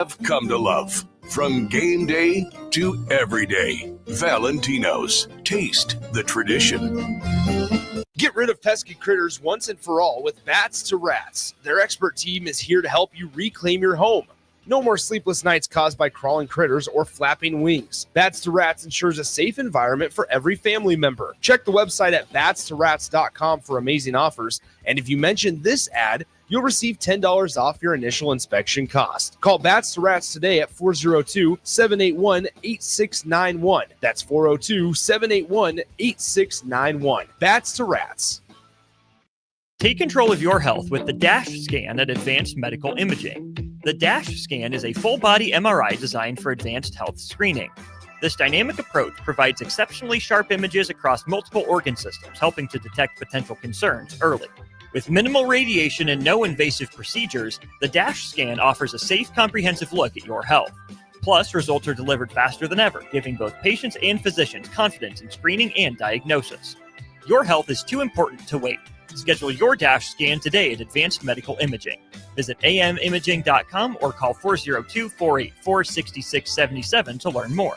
have come to love. From game day to every day, Valentino's. Taste the tradition. Get rid of pesky critters once and for all with Bats to Rats. Their expert team is here to help you reclaim your home. No more sleepless nights caused by crawling critters or flapping wings. Bats to Rats ensures a safe environment for every family member. Check the website at batstorats.com for amazing offers. And if you mention this ad, you'll receive $10 off your initial inspection cost. Call Bats to Rats today at 402-781-8691. That's 402-781-8691. Bats to Rats. Take control of your health with the DASH scan at Advanced Medical Imaging. The DASH scan is a full-body MRI designed for advanced health screening. This dynamic approach provides exceptionally sharp images across multiple organ systems, helping to detect potential concerns early. With minimal radiation and no invasive procedures, the DASH scan offers a safe, comprehensive look at your health. Plus, results are delivered faster than ever, giving both patients and physicians confidence in screening and diagnosis. Your health is too important to wait. Schedule your DASH scan today at Advanced Medical Imaging. Visit amimaging.com or call 402-484-6677 to learn more.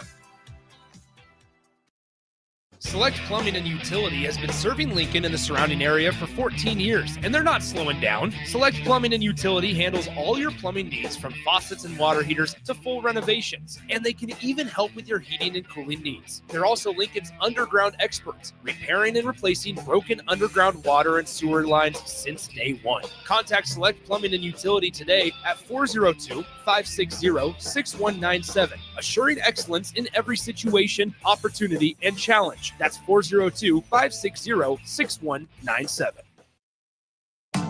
Select Plumbing and Utility has been serving Lincoln and the surrounding area for 14 years, and they're not slowing down. Select Plumbing and Utility handles all your plumbing needs, from faucets and water heaters to full renovations, and they can even help with your heating and cooling needs. They're also Lincoln's underground experts, repairing and replacing broken underground water and sewer lines since day one. Contact Select Plumbing and Utility today at 402-560-6197, assuring excellence in every situation, opportunity, and challenge. That's 402-560-6197.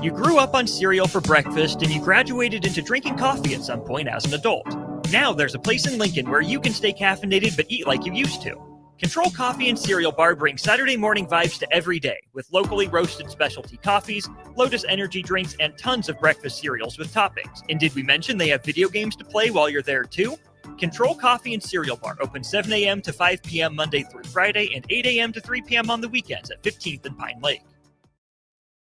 You grew up on cereal for breakfast and you graduated into drinking coffee at some point as an adult. Now there's a place in Lincoln where you can stay caffeinated but eat like you used to. Control Coffee and Cereal Bar brings Saturday morning vibes to every day with locally roasted specialty coffees, Lotus energy drinks, and tons of breakfast cereals with toppings. And did we mention they have video games to play while you're there too? Control Coffee and Cereal Bar open 7 a.m. to 5 p.m. Monday through Friday and 8 a.m. to 3 p.m. on the weekends at 15th and Pine Lake.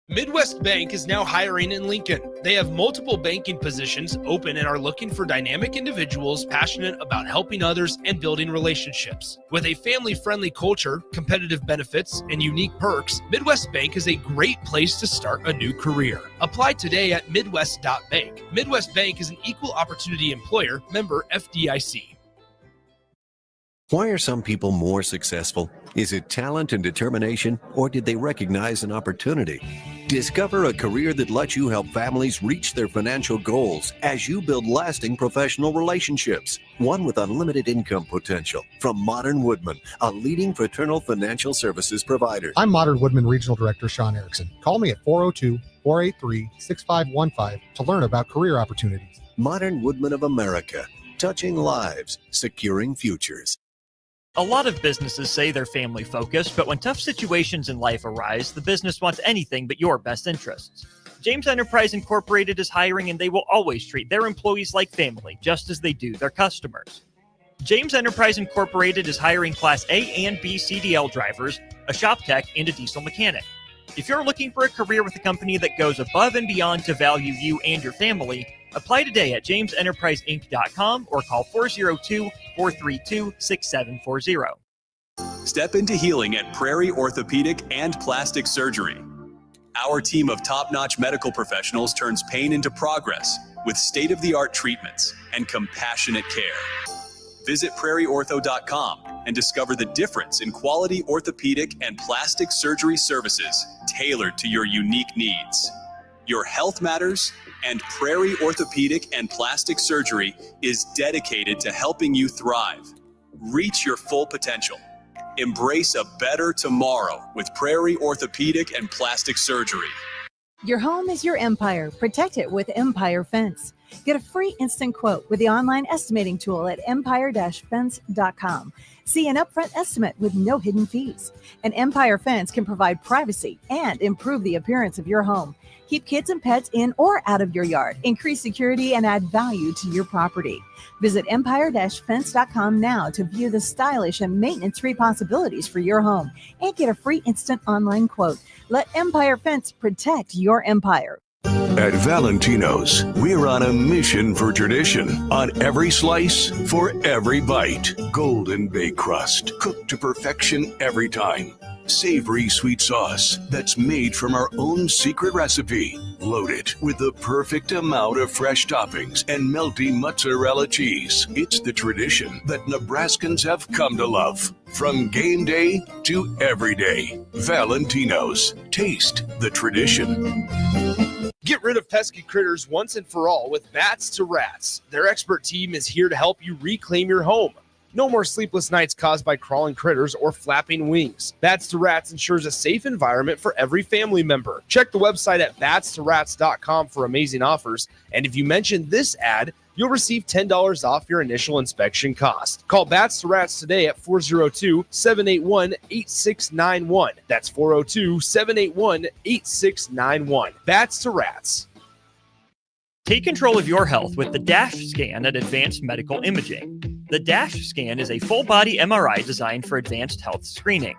Midwest Bank is now hiring in Lincoln. They have multiple banking positions open and are looking for dynamic individuals passionate about helping others and building relationships. With a family-friendly culture, competitive benefits, and unique perks, Midwest Bank is a great place to start a new career. Apply today at midwest.bank. Midwest Bank is an equal opportunity employer, member FDIC. Why are some people more successful? Is it talent and determination, or did they recognize an opportunity? Discover a career that lets you help families reach their financial goals as you build lasting professional relationships, one with unlimited income potential. From Modern Woodman, a leading fraternal financial services provider. I'm Modern Woodman Regional Director Sean Erickson. Call me at 402-483-6515 to learn about career opportunities. Modern Woodman of America, touching lives, securing futures. A lot of businesses say they're family focused, but when tough situations in life arise, the business wants anything but your best interests. James Enterprise Incorporated is hiring, and they will always treat their employees like family, just as they do their customers. James Enterprise Incorporated is hiring Class A and B CDL drivers, a shop tech, and a diesel mechanic. If you're looking for a career with a company that goes above and beyond to value you and your family, apply today at jamesenterpriseinc.com or call 402-432-6740. Step into healing at Prairie Orthopedic and Plastic Surgery. Our team of top-notch medical professionals turns pain into progress with state-of-the-art treatments and compassionate care. Visit prairieortho.com and discover the difference in quality orthopedic and plastic surgery services tailored to your unique needs. Your health matters, and Prairie Orthopedic and Plastic Surgery is dedicated to helping you thrive. Reach your full potential. Embrace a better tomorrow with Prairie Orthopedic and Plastic Surgery. Your home is your empire. Protect it with Empire Fence. Get a free instant quote with the online estimating tool at empire-fence.com. See an upfront estimate with no hidden fees. An Empire Fence can provide privacy and improve the appearance of your home. Keep kids and pets in or out of your yard. Increase security and add value to your property. Visit empire-fence.com now to view the stylish and maintenance-free possibilities for your home and get a free instant online quote. Let Empire Fence protect your empire. At Valentino's, we're on a mission for tradition. On every slice, for every bite. Golden baked crust, cooked to perfection every time. Savory sweet sauce that's made from our own secret recipe. Loaded with the perfect amount of fresh toppings and melty mozzarella cheese. It's the tradition that Nebraskans have come to love. From game day to every day. Valentino's. Taste the tradition. Get rid of pesky critters once and for all with Bats to Rats. Their expert team is here to help you reclaim your home. No more sleepless nights caused by crawling critters or flapping wings. Bats to Rats ensures a safe environment for every family member. Check the website at batstorats.com for amazing offers. And if you mention this ad, you'll receive $10 off your initial inspection cost. Call Bats to Rats today at 402-781-8691. That's 402-781-8691. Bats to Rats. Take control of your health with the DASH scan at Advanced Medical Imaging. The DASH scan is a full-body MRI designed for advanced health screening.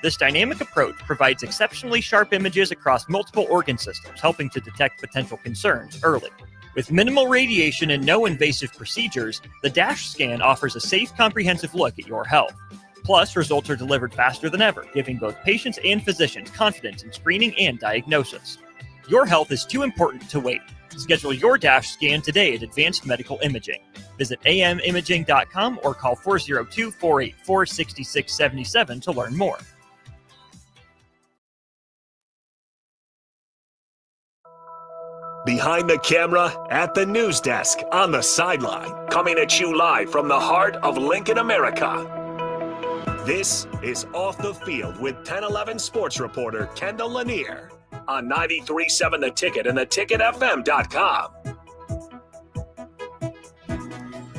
This dynamic approach provides exceptionally sharp images across multiple organ systems, helping to detect potential concerns early. With minimal radiation and no invasive procedures, the DASH scan offers a safe, comprehensive look at your health. Plus, results are delivered faster than ever, giving both patients and physicians confidence in screening and diagnosis. Your health is too important to wait. Schedule your DASH scan today at Advanced Medical Imaging. Visit amimaging.com or call 402-484-6677 to learn more. Behind the camera, at the news desk, on the sideline, coming at you live from the heart of Lincoln, America. This is Off the Field with 1011 sports reporter Kendall Lanier on 93.7 The Ticket and theticketfm.com.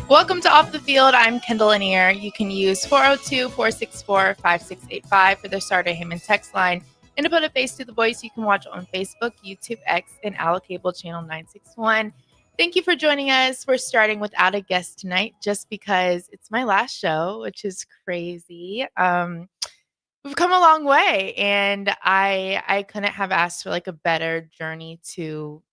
Welcome to Off the Field. I'm Kendall Lanier. You can use 402-464-5685 for the Starter Heyman text line. And to put a face to the voice, you can watch on Facebook, YouTube, X, and Allo Cable Channel 961. Thank you for joining us. We're starting without a guest tonight just because it's my last show, which is crazy. We've come a long way, and I couldn't have asked for like a better journey to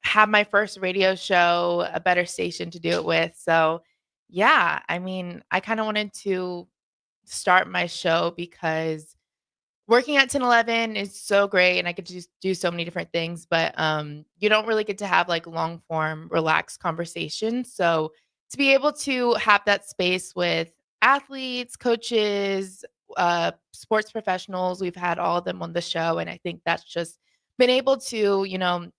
have my first radio show, a better station to do it with. So yeah, I mean, I kind of wanted to start my show because working at 1011 is so great and I get to just do so many different things, but you don't really get to have like long form, relaxed conversations. So to be able to have that space with athletes, coaches, sports professionals, we've had all of them on the show. And I think that's just been able to, you know,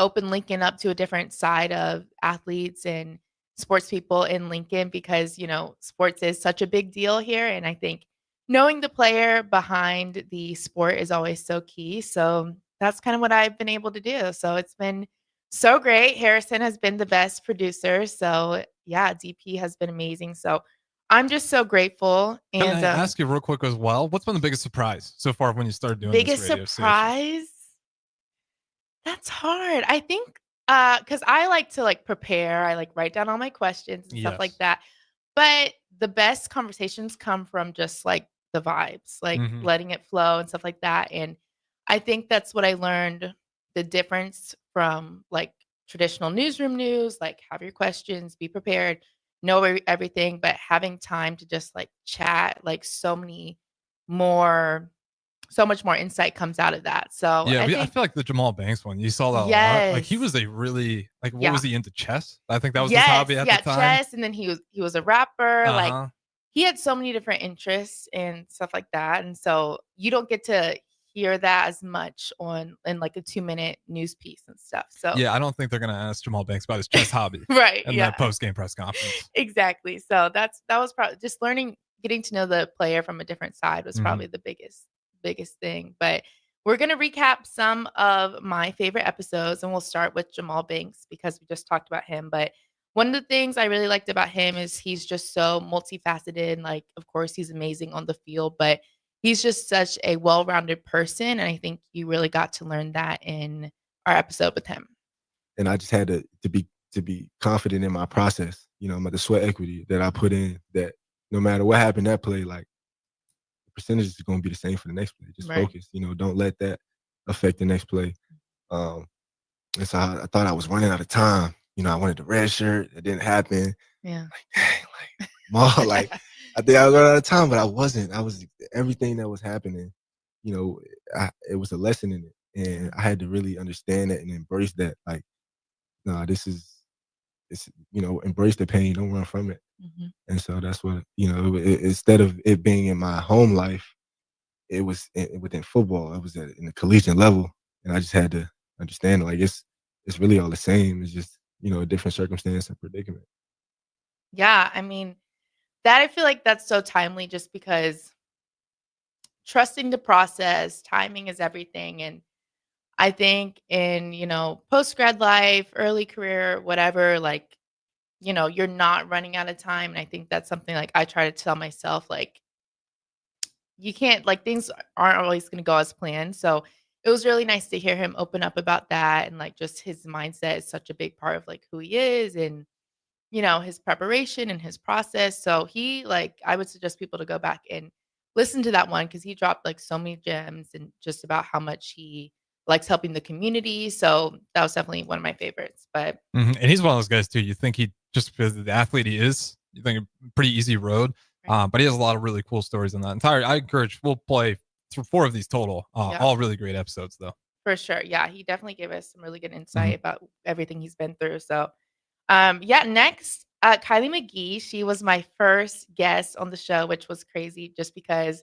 open Lincoln up to a different side of athletes and sports people in Lincoln because, you know, sports is such a big deal here. And I think knowing the player behind the sport is always so key. So that's kind of what I've been able to do. So it's been so great. Harrison has been the best producer. So yeah, DP has been amazing. So I'm just so grateful. And can I ask you real quick as well, what's been the biggest surprise so far when you started doing biggest this radio surprise? station? That's hard. I think because I like to like prepare. I like write down all my questions and stuff like that. But the best conversations come from just like the vibes, like letting it flow and stuff like that. And I think that's what I learned, the difference from like traditional newsroom news, like have your questions, be prepared, know everything, but having time to just like chat, like so much more insight comes out of that. So yeah, I feel like the Jamal Banks one, you saw that a lot. Like he was a really like what was he into chess? I think that was his hobby at the time. Chess, and then he was a rapper. Like he had so many different interests and stuff like that. And so you don't get to hear that as much in like a 2-minute news piece and stuff. So yeah, I don't think they're gonna ask Jamal Banks about his chess hobby, right? In that post-game press conference. Exactly. So that was probably just getting to know the player from a different side was probably the biggest thing. But we're going to recap some of my favorite episodes, and we'll start with Jamal Banks because we just talked about him. But one of the things I really liked about him is he's just so multifaceted. Like, of course, he's amazing on the field, but he's just such a well-rounded person. And I think you really got to learn that in our episode with him. And I just had to be confident in my process, you know, the sweat equity that I put in, that no matter what happened that play, like the percentage is going to be the same for the next play. Just focus, you know, don't let that affect the next play. And so I thought I was running out of time. I wanted the red shirt. It didn't happen. Yeah. Like, dang, like, Ma, like, I think I was running out of time, but I wasn't. I was everything that was happening, it was a lesson in it. And I had to really understand it and embrace that. Like, no, embrace the pain, don't run from it. Mm-hmm. And so that's what, instead of it being in my home life, it was within football. It was in the collegiate level. And I just had to understand, like, it's really all the same. It's just, a different circumstance and predicament. Yeah. I mean, that I feel like that's so timely just because trusting the process, timing is everything. And I think in, post grad life, early career, whatever, like, you're not running out of time. And I think that's something like I try to tell myself, like, you can't, like, things aren't always going to go as planned. So it was really nice to hear him open up about that. And like, just his mindset is such a big part of like who he is and, his preparation and his process. So I would suggest people to go back and listen to that one because he dropped like so many gems and just about how much he likes helping the community. So that was definitely one of my favorites. But and he's one of those guys too. You think he just because of the athlete he is, you think a pretty easy road. But he has a lot of really cool stories in that entire. I encourage we'll play through 4 of these total. All really great episodes though. For sure. Yeah. He definitely gave us some really good insight about everything he's been through. So next, Kylie McGee. She was my first guest on the show, which was crazy just because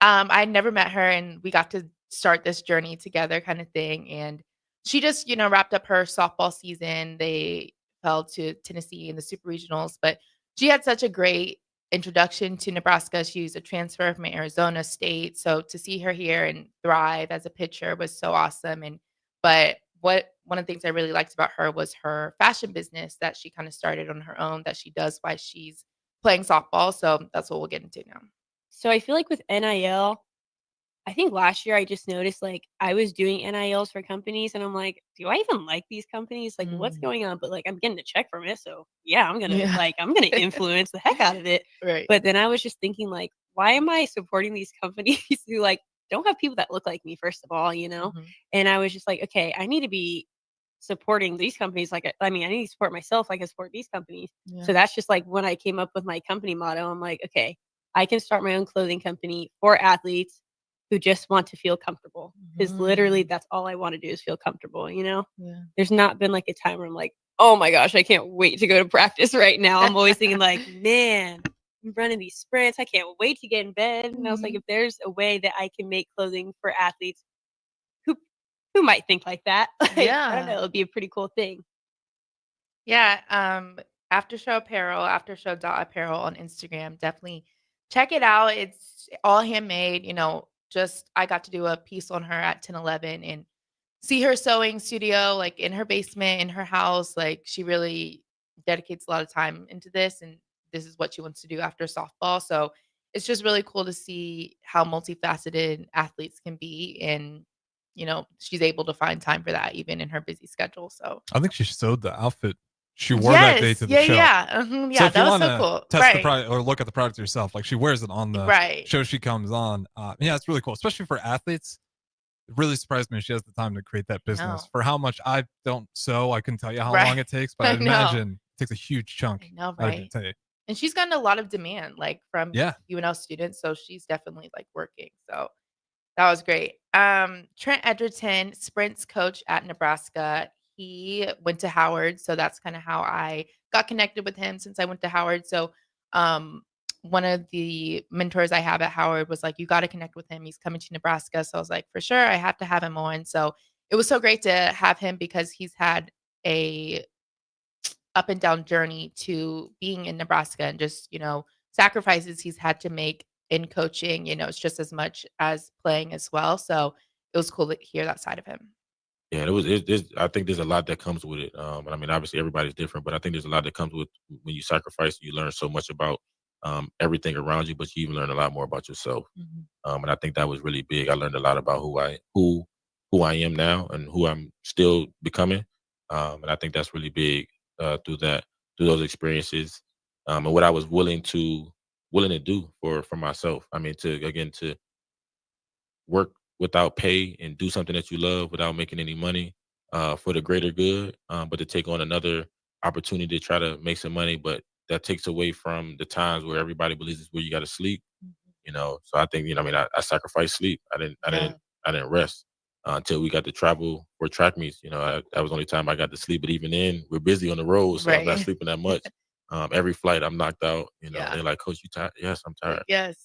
I'd never met her and we got to start this journey together kind of thing. And she just, wrapped up her softball season. They fell to Tennessee in the super regionals, but she had such a great introduction to Nebraska. She was a transfer from Arizona State. So to see her here and thrive as a pitcher was so awesome. But one of the things I really liked about her was her fashion business that she kind of started on her own that she does while she's playing softball. So that's what we'll get into now. So I feel like with NIL, I think last year I just noticed like I was doing NILs for companies and I'm like, do I even like these companies? Like what's going on? But like I'm getting a check from it. So yeah, I'm gonna influence the heck out of it. Right. But then I was just thinking like, why am I supporting these companies who like don't have people that look like me, first of all, And I was just like, okay, I need to be supporting these companies. I need to support myself like I support these companies. Yeah. So that's just like when I came up with my company motto, I'm like, okay, I can start my own clothing company for athletes who just want to feel comfortable. Because literally that's all I want to do is feel comfortable, Yeah. There's not been like a time where I'm like, oh my gosh, I can't wait to go to practice right now. I'm always thinking like, man, I'm running these sprints. I can't wait to get in bed. And I was like, if there's a way that I can make clothing for athletes who might think like that, I don't know, it would be a pretty cool thing. Yeah. After Show Apparel, aftershow.apparel on Instagram. Definitely check it out. It's all handmade. I got to do a piece on her at 1011 and see her sewing studio, like in her basement, in her house. Like she really dedicates a lot of time into this. And this is what she wants to do after softball. So it's just really cool to see how multifaceted athletes can be. And, she's able to find time for that even in her busy schedule. So I think she sewed the outfit she wore that day to the show. Yeah. So if that you was so want cool. to test the product or look at the product yourself, like she wears it on the show she comes on. It's really cool, especially for athletes. It really surprised me she has the time to create that business. For how much I don't sew, I couldn't tell you how long it takes, but I imagine it takes a huge chunk. I know, out of right? your day. And she's gotten a lot of demand, like from Yeah. UNL students. So she's definitely like working. So that was great. Trent Edgerton, sprints coach at Nebraska. He went to Howard. So that's kind of how I got connected with him since I went to Howard. So one of the mentors I have at Howard was like, you got to connect with him. He's coming to Nebraska. So I was like, for sure, I have to have him on. So it was so great to have him because he's had a up and down journey to being in Nebraska and just, sacrifices he's had to make in coaching. It's just as much as playing as well. So it was cool to hear that side of him. Yeah, I think there's a lot that comes with it. And I mean, obviously everybody's different, but I think there's a lot that comes with when you sacrifice. You learn so much about everything around you, but you even learn a lot more about yourself. And I think that was really big. I learned a lot about who I am now and who I'm still becoming. And I think that's really big through those experiences, and what I was willing to do for myself. I mean, to work without pay and do something that you love without making any money. for the greater good, but to take on another opportunity to try to make some money, but that takes away from the times where everybody believes it's where you got to sleep. So I think, I sacrificed sleep. I didn't rest until we got to travel for track meets. That was the only time I got to sleep. But even then, we're busy on the road, so I'm not sleeping that much. Every flight, I'm knocked out. They're like, "Coach, you tired?" Yes, I'm tired. Yes.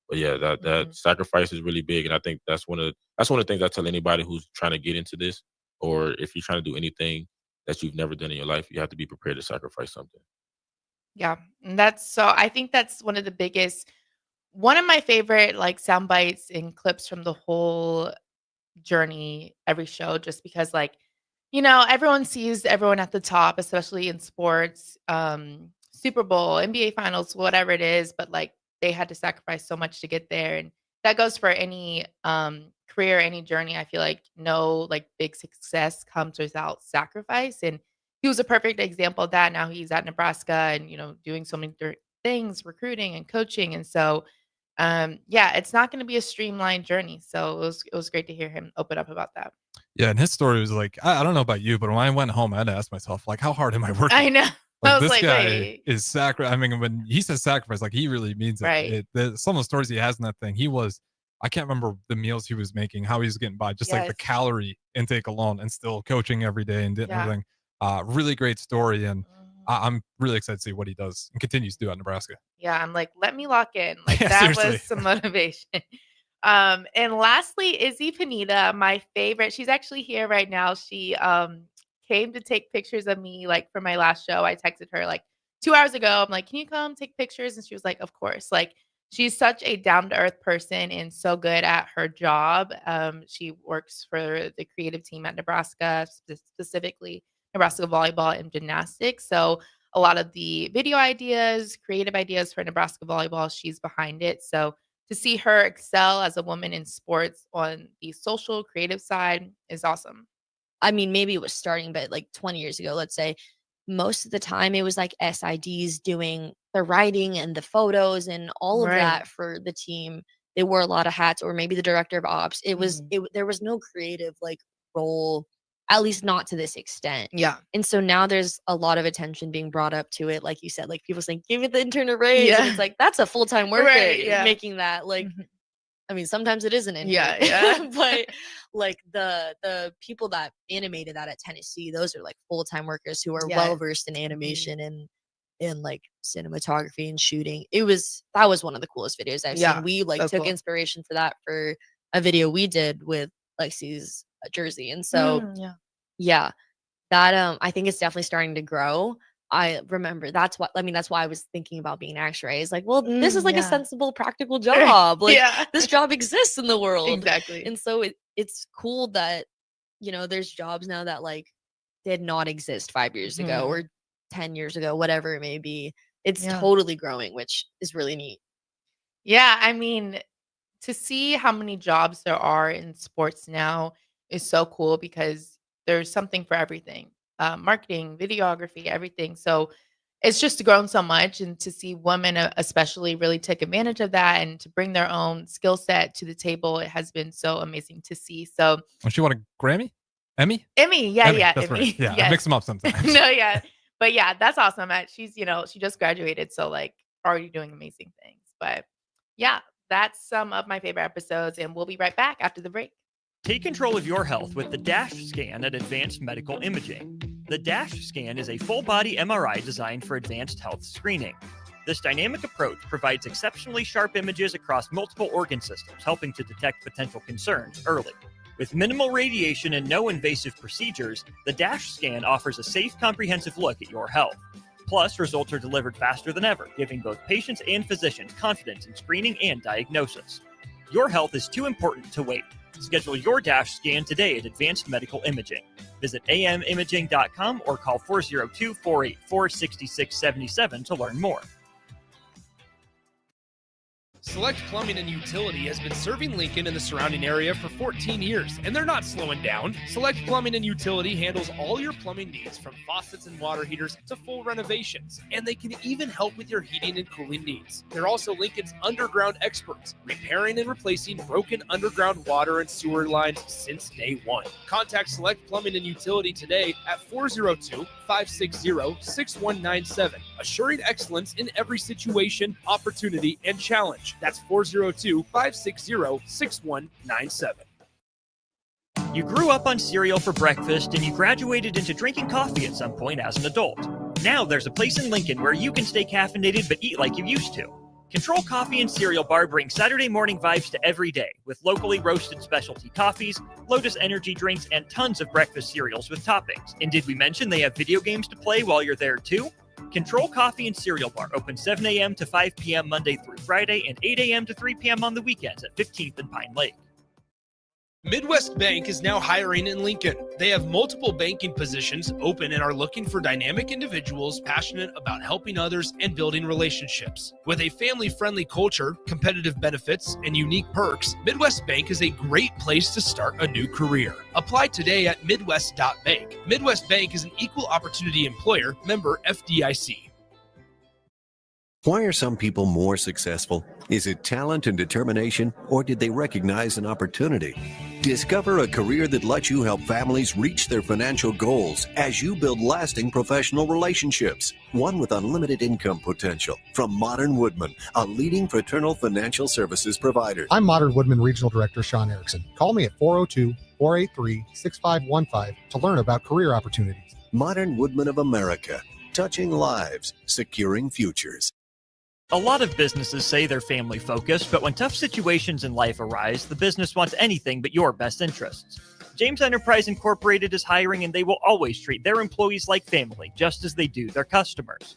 But yeah, that sacrifice is really big, and I think that's one of the things I tell anybody who's trying to get into this, or if you're trying to do anything that you've never done in your life, you have to be prepared to sacrifice something. Yeah, and I think that's one of my favorite like sound bites and clips from the whole journey, every show, just because everyone sees everyone at the top, especially in sports, Super Bowl, NBA finals, whatever it is, but like they had to sacrifice so much to get there. And that goes for any career, any journey. I feel like no like big success comes without sacrifice. And he was a perfect example of that. Now he's at Nebraska and, doing so many things, recruiting and coaching. And so yeah, it's not going to be a streamlined journey. So it was great to hear him open up about that. Yeah, and his story was like, I don't know about you, but when I went home, I had to ask myself, like, how hard am I working? I know. I was this like, guy wait. is sacrifice. I mean, when he says sacrifice, like he really means it. Right. Some of the stories he has in that thing, I can't remember the meals he was making, how he was getting by, just like the calorie intake alone, and still coaching every day and everything. Really great story, and I'm really excited to see what he does and continues to do at Nebraska. Yeah, I'm like, let me lock in. Like that seriously. Was some motivation. And lastly, Izzy Panetta, my favorite. She's actually here right now. She came to take pictures of me like for my last show. I texted her like 2 hours ago. I'm like, can you come take pictures? And she was like, of course. Like she's such a down-to-earth person and so good at her job. She works for the creative team at Nebraska, specifically Nebraska volleyball and gymnastics. So a lot of the video ideas, creative ideas for Nebraska volleyball, she's behind it. So to see her excel as a woman in sports on the social creative side is awesome. I mean, maybe it was starting, but like 20 years ago, let's say, most of the time it was like SIDs doing the writing and the photos and all of that for the team. They wore a lot of hats, or maybe the director of ops. It was, there was no creative like role, at least not to this extent. Yeah. And so now there's a lot of attention being brought up to it. Like you said, like people saying, give it the intern a raise. Yeah. And it's like, that's a full-time worker making that. Like, I mean, sometimes it is an intern. Yeah. But like the people that animated that at Tennessee, those are like full-time workers who are well-versed in animation and in like cinematography and shooting. That was one of the coolest videos I've seen. We like took inspiration for that for a video we did with Lexi's jersey. And so that I think it's definitely starting to grow. I remember that's why I was thinking about being an actuary. It's like, well, this is like a sensible, practical job. Like this job exists in the world. Exactly. And so it's cool that, there's jobs now that like did not exist 5 years ago or 10 years ago, whatever it may be. It's totally growing, which is really neat. Yeah. I mean, to see how many jobs there are in sports now is so cool because there's something for everything. Marketing, videography, everything. So it's just grown so much, and to see women especially really take advantage of that and to bring their own skill set to the table, it has been so amazing to see. So don't you want a Grammy? Emmy? Yeah, that's Emmy. Right. Yeah, yes. I mix them up sometimes. No, yeah. But yeah, that's awesome. She's, she just graduated, so like already doing amazing things. But yeah, that's some of my favorite episodes, and we'll be right back after the break. Take control of your health with the DASH scan at Advanced Medical Imaging. The DASH scan is a full-body MRI designed for advanced health screening. This dynamic approach provides exceptionally sharp images across multiple organ systems, helping to detect potential concerns early. With minimal radiation and no invasive procedures, the DASH scan offers a safe, comprehensive look at your health. Plus, results are delivered faster than ever, giving both patients and physicians confidence in screening and diagnosis. Your health is too important to wait. Schedule your DASH scan today at Advanced Medical Imaging. Visit amimaging.com or call 402-484-6677 to learn more. Select Plumbing and Utility has been serving Lincoln and the surrounding area for 14 years, and they're not slowing down. Select Plumbing and Utility handles all your plumbing needs from faucets and water heaters to full renovations, and they can even help with your heating and cooling needs. They're also Lincoln's underground experts, repairing and replacing broken underground water and sewer lines since day one. Contact Select Plumbing and Utility today at 402-560-6197, assuring excellence in every situation, opportunity, and challenge. That's 402-560-6197. You grew up on cereal for breakfast and you graduated into drinking coffee at some point as an adult. Now there's a place in Lincoln where you can stay caffeinated but eat like you used to. Control Coffee and Cereal Bar brings Saturday morning vibes to every day with locally roasted specialty coffees, Lotus energy drinks, and tons of breakfast cereals with toppings. And did we mention they have video games to play while you're there too? Control Coffee and Cereal Bar open 7 a.m. to 5 p.m. Monday through Friday and 8 a.m. to 3 p.m. on the weekends at 15th and Pine Lake. Midwest Bank is now hiring in Lincoln. They have multiple banking positions open and are looking for dynamic individuals passionate about helping others and building relationships. With a family-friendly culture, competitive benefits, and unique perks, Midwest Bank is a great place to start a new career. Apply today at midwest.bank. Midwest Bank is an equal opportunity employer, member FDIC. Why are some people more successful? Is it talent and determination, or did they recognize an opportunity? Discover a career that lets you help families reach their financial goals as you build lasting professional relationships. One with unlimited income potential. From Modern Woodman, a leading fraternal financial services provider. I'm Modern Woodman Regional Director Sean Erickson. Call me at 402-483-6515 to learn about career opportunities. Modern Woodman of America. Touching lives, securing futures. A lot of businesses say they're family focused, but when tough situations in life arise, the business wants anything but your best interests. James Enterprise Incorporated is hiring, and they will always treat their employees like family, just as they do their customers.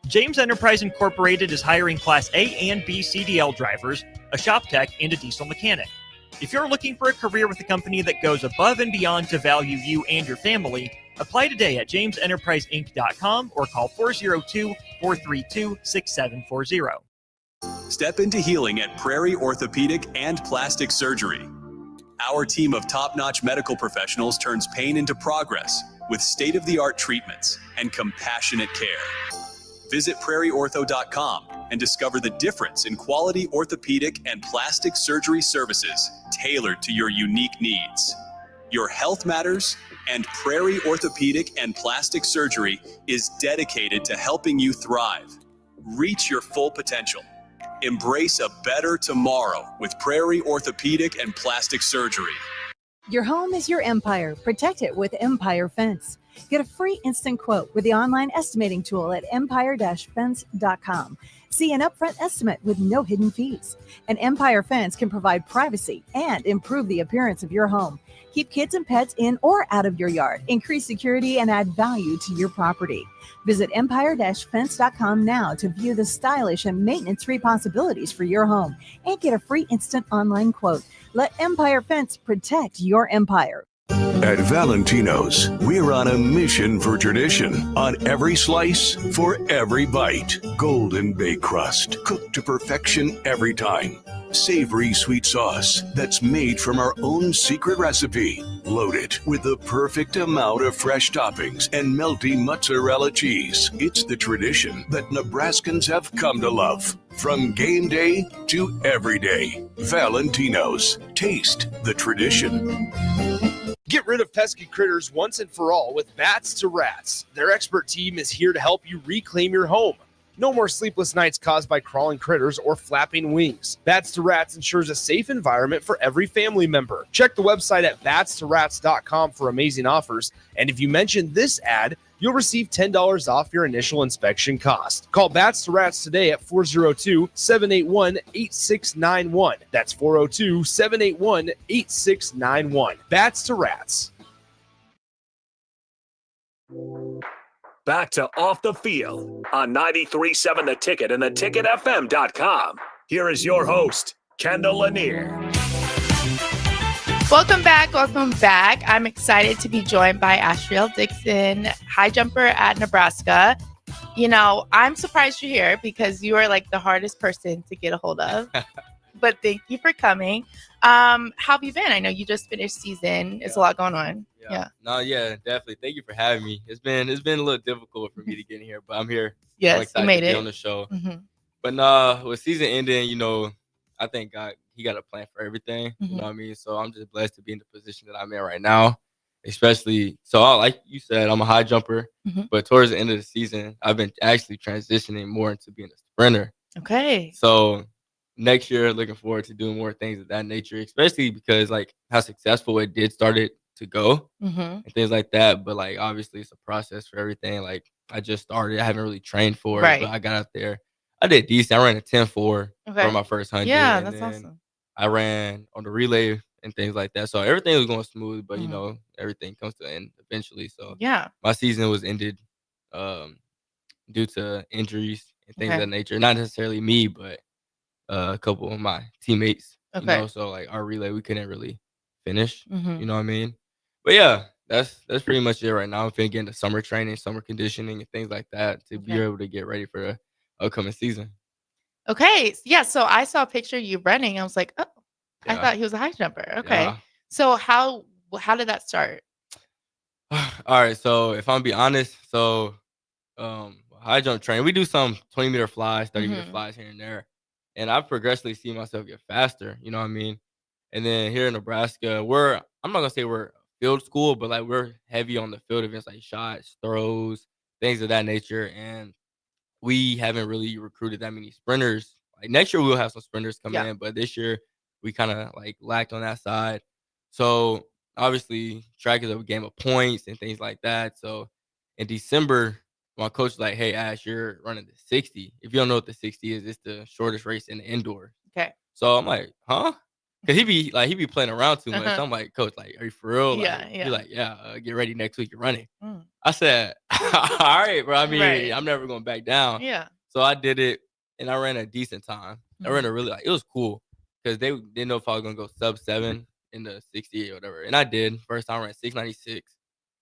James Enterprise Incorporated is hiring Class A and B CDL drivers, a shop tech, and a diesel mechanic. If you're looking for a career with a company that goes above and beyond to value you and your family, apply today at jamesenterpriseinc.com or call 402-432-6740. Step into healing at Prairie Orthopedic and Plastic Surgery. Our team of top-notch medical professionals turns pain into progress with state-of-the-art treatments and compassionate care. Visit prairieortho.com and discover the difference in quality orthopedic and plastic surgery services tailored to your unique needs. Your health matters, and Prairie Orthopedic and Plastic Surgery is dedicated to helping you thrive. Reach your full potential. Embrace a better tomorrow with Prairie Orthopedic and Plastic Surgery. Your home is your empire. Protect it with Empire Fence. Get a free instant quote with the online estimating tool at empire-fence.com. See an upfront estimate with no hidden fees. An Empire Fence can provide privacy and improve the appearance of your home. Keep kids and pets in or out of your yard. Increase security and add value to your property. Visit empire-fence.com now to view the stylish and maintenance-free possibilities for your home and get a free instant online quote. Let Empire Fence protect your empire. At Valentino's, we're on a mission for tradition. On every slice, for every bite. Golden baked crust, cooked to perfection every time. Savory sweet sauce that's made from our own secret recipe. Loaded with the perfect amount of fresh toppings and melty mozzarella cheese. It's the tradition that Nebraskans have come to love. From game day to every day. Valentino's. Taste the tradition. Get rid of pesky critters once and for all with Bats to Rats. Their expert team is here to help you reclaim your home. No more sleepless nights caused by crawling critters or flapping wings. Bats to Rats ensures a safe environment for every family member. Check the website at batstorats.com for amazing offers. And if you mention this ad, you'll receive $10 off your initial inspection cost. Call Bats to Rats today at 402-781-8691. That's 402-781-8691. Bats to Rats. Back to Off the Field on 93.7 The Ticket and theticketfm.com. Here is your host, Kendall Lanier. Welcome back. Welcome back. I'm excited to be joined by Ashriel Dixon, high jumper at Nebraska. I'm surprised you're here because you are like the hardest person to get a hold of. But thank you for coming. How have you been? I know you just finished season. It's a lot going on. Yeah. No, yeah, definitely. Thank you for having me. It's been a little difficult for me to get in here, but I'm here. I'm Yes, you excited made to be it. on the show. Mhm. But nah, with season ending, I think God, He got a plan for everything. You know Mhm. what I mean? So I'm just blessed to be in the position that I'm in right now. Especially, like you said, I'm a high jumper, Mhm. but towards the end of the season, I've been actually transitioning more into being a sprinter. Okay. So next year, looking forward to doing more things of that nature, especially because like how successful it did started to go Mhm. and things like that. But like obviously it's a process for everything. Like I just started, I haven't really trained for it, but Right. I got out there. I did decent. I ran a 10-4 for Okay. my first 100, Yeah, and that's then awesome. I ran on the relay and things like that. So everything was going smooth, but Mhm. everything comes to an end eventually. So Yeah. my season was ended um, due to injuries and things of Okay. that nature. Not necessarily me, but a couple of my teammates. Okay. So like our relay, we couldn't really finish. You Mhm. know what I mean? But yeah, that's pretty much it right now. I'm finna get into summer training, summer conditioning, and things like that to be Okay. able to get ready for the upcoming season. Okay. Yeah. So I saw a picture of you running. I was like, oh, I Yeah, thought he was a high jumper. Okay. yeah. So how did that start? All right. So if I'm be honest, high jump training, we do some 20-meter flies, 30-meter Mhm. flies here and there, and I progressively see myself get faster. You know what I mean? And then here in Nebraska, I'm not gonna say we're a field school, but like we're heavy on the field events like shots, throws, things of that nature. And we haven't really recruited that many sprinters. Like next year we'll have some sprinters come Yeah. in, but this year we kind of like lacked on that side. So obviously track is a game of points and things like that. So in December, my coach was like, "Hey Ash, you're running the 60. If you don't know what the 60 is, it's the shortest race in the indoor." Okay. So I'm like, "Huh?" Because he be playing around too much. Uh-huh. So I'm like, "Coach, like, are you for real?" Yeah. Like he Yeah. like, "Yeah, get ready next week. You're running." Mm. I said, "All right, bro. I mean, Right. I'm never going back down." Yeah. So I did it, and I ran a decent time. I ran Mhm. a really it was cool because they didn't know if I was gonna go sub 7 in the 68 or whatever, and I did. First time I ran 696.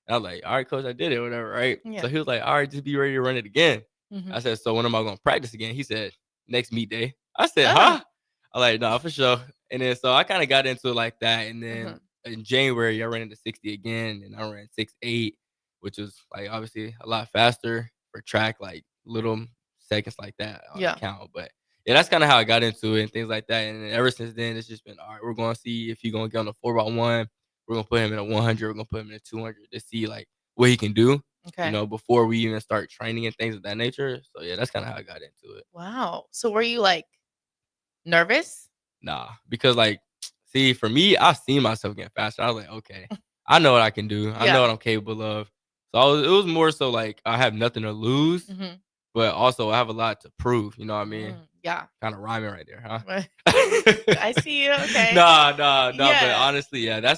And I was like, "All right, coach, I did it, whatever, right?" Yeah. So he was like, "All right, just be ready to run it again." I Mhm. said, "So when am I gonna practice again?" He said, "Next meet day." I said, Oh. "Huh?" I like, "No, for sure." And then so I kind of got into it like that, and Mhm. then in January I ran into 60 again, and I ran 6.8, which was like obviously a lot faster for track, like little seconds like that Yeah. count. But yeah, that's kind of how I got into it and things like that. And then ever since then, it's just been all right. We're gonna see if he's gonna get on the 4x1. We're gonna put him in a 100. We're gonna put him in a 200 to see like what he can do. Okay. Before we even start training and things of that nature. So yeah, that's kind of how I got into it. Wow. So were you like nervous? Nah, because like, see, for me, I've seen myself getting faster. I was like, okay, I know what I can do. I know Yeah. what I'm capable of. So it was more so like I have nothing to lose, Mhm. but also I have a lot to prove. You know what I mean? Yeah. Kind of rhyming right there, huh? I see you. Okay. Nah. But Yeah. honestly, yeah,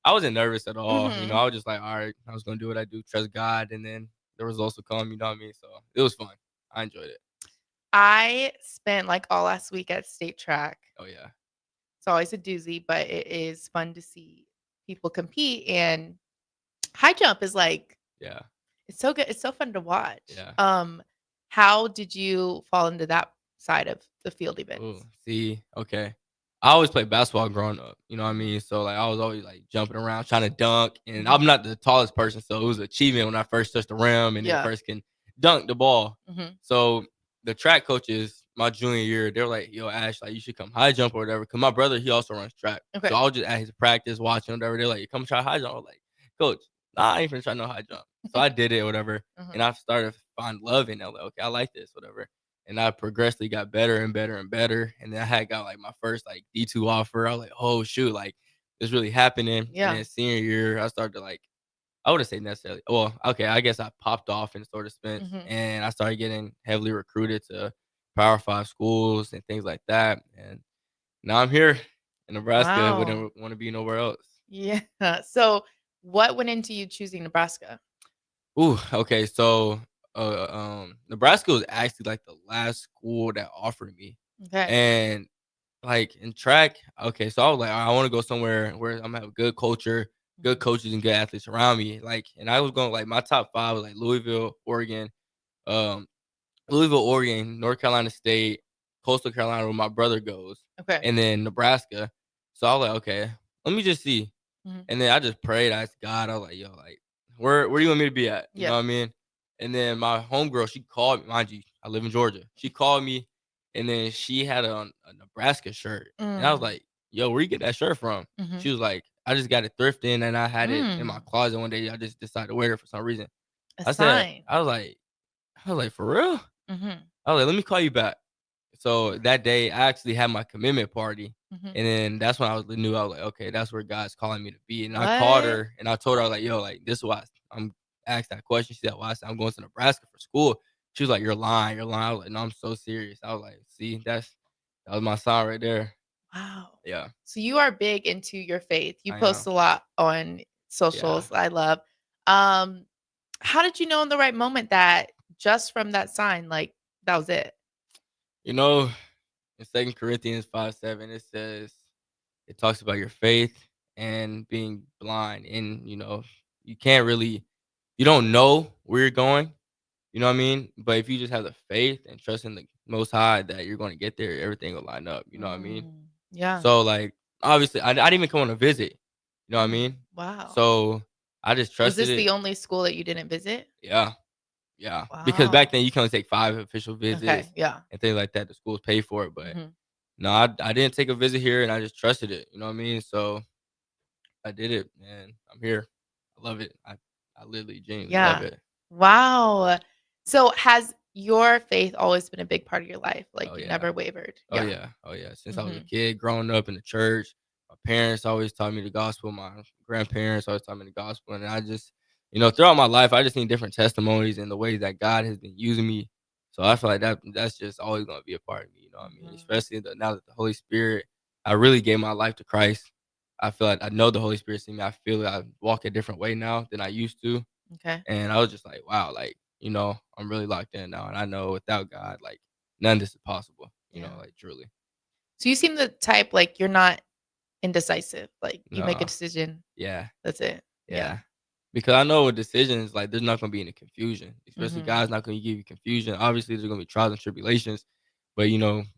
I wasn't nervous at all. Mhm. I was just like, all right, I was gonna do what I do, trust God, and then the results will come. You know what I mean? So it was fun. I enjoyed it. I spent like all last week at state track. Oh yeah. It's always a doozy, but it is fun to see people compete. And high jump is like, Yeah. it's so good. It's so fun to watch. Yeah. How did you fall into that side of the field Oh, events? see, okay. I always played basketball growing up. You know what I Mhm. mean? So like I was always like jumping around trying to dunk, and Mhm. I'm not the tallest person, so it was an achievement when I first touched the rim and then Yeah. first can dunk the ball. Mhm. So the track coaches, my junior year, they were like, "Yo, Ash, like you should come high jump or whatever." Cause my brother, he also runs track, Okay. so I was just at his practice watching whatever. They're like, "Come try high jump." I was like, "Coach, nah, I ain't finna try no high jump." So I did it, or whatever, Mhm. and I started to find love in it. I was like, okay, I like this, whatever. And I progressively got better and better and better. And then I had got like my first like D2 offer. I was like, oh shoot, like it's really happening. And Yeah. then senior year, I started to like, I wouldn't say necessarily. Well, okay, I guess I popped off in sort of Spence, Mhm. and I started getting heavily recruited to Power 5 schools and things like that. And now I'm here in Nebraska. Wow. Wouldn't want to be nowhere else. Yeah. So what went into you choosing Nebraska? Ooh, okay. So, Nebraska was actually like the last school that offered me, Okay. and like in track, okay. So I was like, I want to go somewhere where I'm gonna have a good culture, good Mhm. coaches, and good athletes around me. Like, and I was going like my top 5 was like Louisville, Oregon, Louisville, Oregon, North Carolina State, Coastal Carolina, where my brother goes, Okay. and then Nebraska. So I was like, okay, let me just see. Mhm. And then I just prayed. I asked God. I was like, yo, like, where do you want me to be at? You know Yeah. what I mean? And then my homegirl, she called me. Mind you, I live in Georgia. She called me, and then she had a Nebraska shirt, and I was Mm. like, yo, where you get that shirt from? Mhm. She was like, I just got it thrifting, and I had it in my Mm. closet one day. I just decided to wear it for some reason. A I said, sign. I was like, for real? Mhm. I was like, let me call you back. So that day, I actually had my commitment party, Mhm. and then that's when I knew I was like, okay, that's where God's calling me to be. And I called What? her and I told her, I was like, yo, like this is why I'm asked that question. She said, why? I said, I'm going to Nebraska for school. She was like, you're lying, you're lying. I was like, no, I'm so serious. I was like, see, that was my sign right there. Wow. Yeah, So you are big into your faith. You I post am. a lot on Yeah, socials. I love. Um, how did you know in the right moment that just from that sign, like that was it? you know, in 2 Corinthians 5:7, it says it talks about your faith and being blind, and you can't really, you don't know where you're going. You know what I mean? But if you just have the faith and trust in the Most High that you're going to get there, everything will line up. You know what I mean? Yeah. So, like, obviously, I didn't even come on a visit. You know what I mean? Wow. So I just Was trusted this the it. only school that you didn't visit? Yeah, yeah. Because back Wow. then you can only take 5 official Okay. visits Yeah. and things like that. The schools pay for it, but Mhm. no, I didn't take a visit here, and I just trusted it. You know what I mean? So I did it, and I'm here. I love it. I literally genuinely love Yeah. it. Wow. So has your faith always been a big part of your life? Oh Like you yeah. never wavered? Oh Yeah. yeah, oh yeah. Since I was a Mhm. kid, growing up in the church, my parents always taught me the gospel. My grandparents always taught me the gospel, and I just, throughout my life, I just seen different testimonies and the ways that God has been using me. So I feel like that's just always gonna be a part of me. You know what I mean? Mhm. Especially now that the Holy Spirit, I really gave my life to Christ. I feel like I know the Holy Spirit's in me. I feel like I walk a different way now than I used to, Okay. and I was just like, wow, like I'm really locked in now, and I know without God, like none of this is possible. Yeah. Like truly. So you seem the type like you're not indecisive. Like you make a No. decision. Yeah. That's it. Yeah. Yeah. Because I know with decisions, like there's not gonna be any confusion. Especially Mhm. God's not gonna give you confusion. Obviously, there's gonna be trials and tribulations. But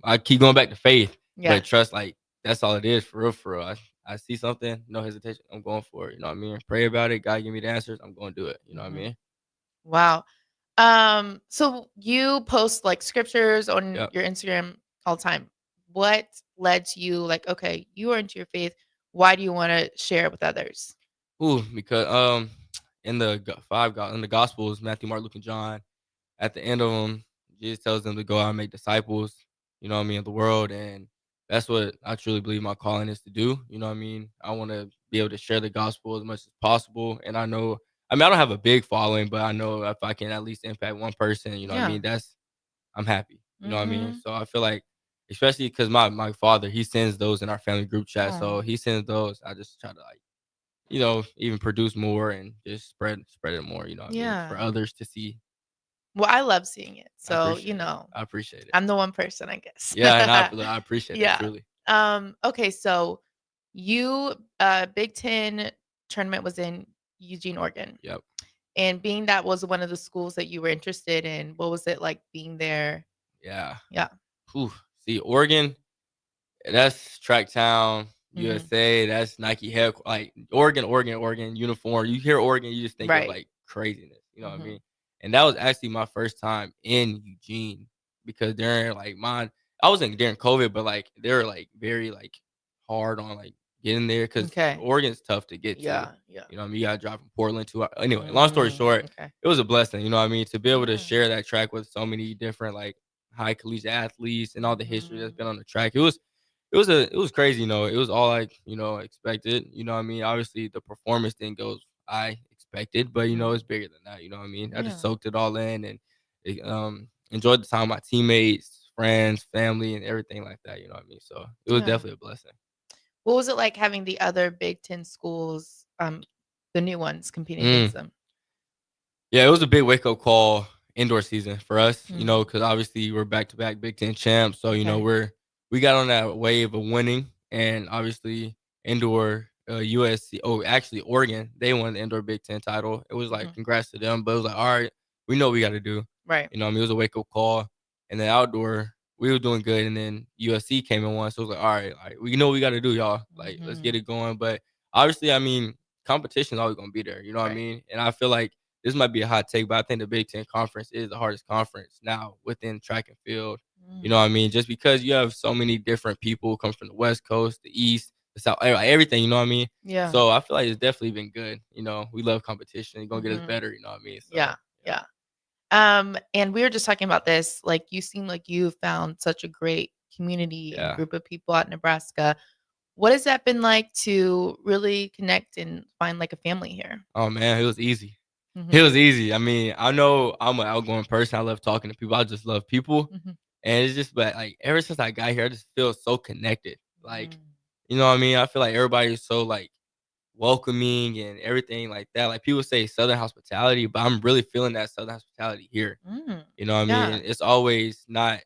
I keep going back to faith. Yeah. But trust, like that's all it is for real, for real. I see something, no hesitation. I'm going for it. You know what I mean? Pray about it. God give me the answers. I'm going to do it. You know what I Mhm. mean? Wow. So you post like scriptures on Yep. your Instagram all the time. What led to you like, okay, you are into your faith. Why do you want to share it with others? Ooh, because in the in the Gospels, Matthew, Mark, Luke, and John, at the end of them, Jesus tells them to go out and make disciples. You know what I mean, of the world, and that's what I truly believe my calling is to do. You know what I mean? I want to be able to share the gospel as much as possible, and I know. I mean, I don't have a big following, but I know if I can at least impact one person, you know what I Yeah. mean. I'm happy. You know what I mean. Mhm. So I feel like, especially because my father, he sends those in our family group chat, so Aw. he sends those. I just try to like even produce more and just spread it more, you know what I mean, for Yeah. others to see. Well, I love seeing it. I So, appreciate it. I appreciate it. I'm the one person, I guess. Yeah, and I appreciate that Yeah. truly. Okay, so you Big 10 tournament was in Eugene, Oregon. Yep. And being that was one of the schools that you were interested in, what was it like being there? Yeah. Yeah. Whew. See, Oregon, that's Track Town, Mhm. USA. That's Nike head. Like Oregon uniform. You hear Oregon, you just think of Right. like craziness. You know what I Mhm. mean? And that was actually my first time in Eugene because during like I wasn't during COVID, but like they were like very like hard on like getting there because Okay. Oregon's tough to get to. Yeah, yeah. You know what I mean? You gotta drive from Portland to anyway. Long story short, Okay. it was a blessing. You know what I mean? To be able to Yeah. share that track with so many different like high collegiate athletes and all the history that's Mhm. been on the track. It was crazy, it was all like, expected. You know what I mean? Obviously the performance didn't go as I expected, but it's Mhm. bigger than that, you know what I mean? I just Yeah. soaked it all in and enjoyed the time with my teammates, friends, family, and everything like that, you know what I mean? So it was Yeah. definitely a blessing. What was it like having the other Big 10 schools, the new ones competing Mm. against them? Yeah, it was a big wake up call indoor season for us, Mm. because obviously we're back to back Big Ten champs. So, Okay. we got on that wave of winning, and obviously indoor USC. Oh, actually Oregon, they won the indoor Big Ten title. It was like Mhm. congrats to them, but it was like, all right, we know what we got to do. Right. You know what I mean? It was a wake-up call. And then outdoor, we were doing good. And then USC came and won. So it was like, all right, we know what we got to do, y'all. Like, let's get it going. But obviously, I mean, competition is always going to be there. You know what I mean? And I feel like this might be a hot take, but I think the Big Ten Conference is the hardest conference now within track and field. You know what I mean? Just because you have so many different people who come from the West Coast, the East, the South, everything, you know what I mean? Yeah. So I feel like it's definitely been good. You know, we love competition. It's going to get us better, you know what I mean? So, Yeah. And we were just talking about this. Like, you seem like you found such a great community and group of people out in Nebraska. What has that been like to really connect and find like a family here? Oh, man, it was easy. It was easy. I mean, I know I'm an outgoing person. I love talking to people. I just love people. And it's just, but like, ever since I got here, I just feel so connected. Like, you know what I mean? I feel like everybody's so like welcoming and everything like that. Like, people say Southern hospitality, but I'm really feeling that Southern hospitality here. You know what I mean? It's always not,